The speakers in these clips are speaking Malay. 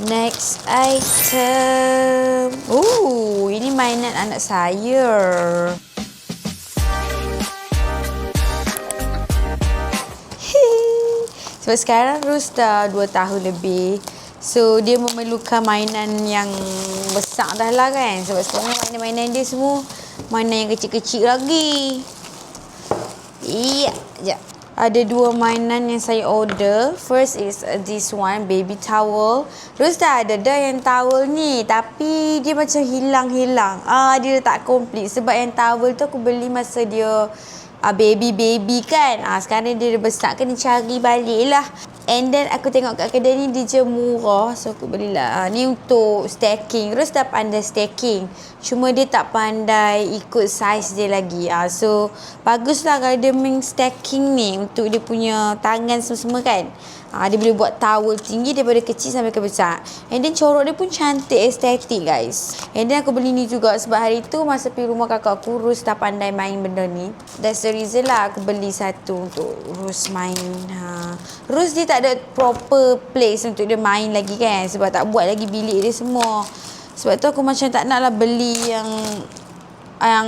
Next item. Ini mainan anak saya. Sebab sekarang Rus dah 2 tahun lebih. So, dia memerlukan mainan yang besar dah lah kan. Sebab sekarang mainan-mainan dia semua mainan yang kecil-kecil lagi. Iya, sekejap. Ada 2 mainan yang saya order. First is this one, baby towel. Rus dah ada dah yang towel ni. Tapi dia macam hilang-hilang. Dia tak komplit. Sebab yang towel tu aku beli masa dia baby kan. Sekarang dia dah besar, kena cari balik lah. And then aku tengok kat kedai ni dia je murah. So aku belilah. Ni untuk stacking. Terus dah pandai stacking. Cuma dia tak pandai ikut saiz dia lagi. So baguslah kalau dia main stacking ni untuk dia punya tangan semua kan. Dia boleh buat towel tinggi daripada kecil sampai ke besar. And then corok dia pun cantik, estetik guys. And then aku beli ni juga sebab hari tu masa pergi rumah kakak aku, Rus tak pandai main benda ni. That's the reason lah aku beli satu untuk Rus main. Rus dia tak ada proper place untuk dia main lagi kan. Sebab tak buat lagi bilik dia semua. Sebab tu aku macam tak nak lah beli yang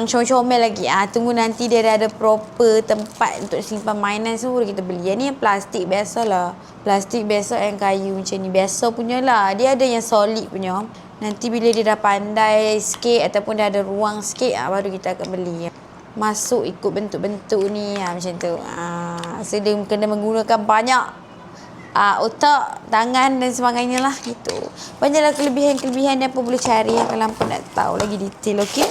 comel-comel lagi. Tunggu nanti dia dah ada proper tempat untuk simpan mainan semua kita beli. Yang ni yang plastik biasa lah. Plastik biasa yang kayu macam ni. Biasa punya lah. Dia ada yang solid punya. Nanti bila dia dah pandai sikit ataupun dah ada ruang sikit, baru kita akan beli. Masuk ikut bentuk-bentuk ni. Macam tu. So dia kena menggunakan banyak otak, tangan dan sebagainya lah. Gitu. Banyaklah kelebihan-kelebihan yang apa boleh cari. Kalau hampa nak tahu lagi detail, okey?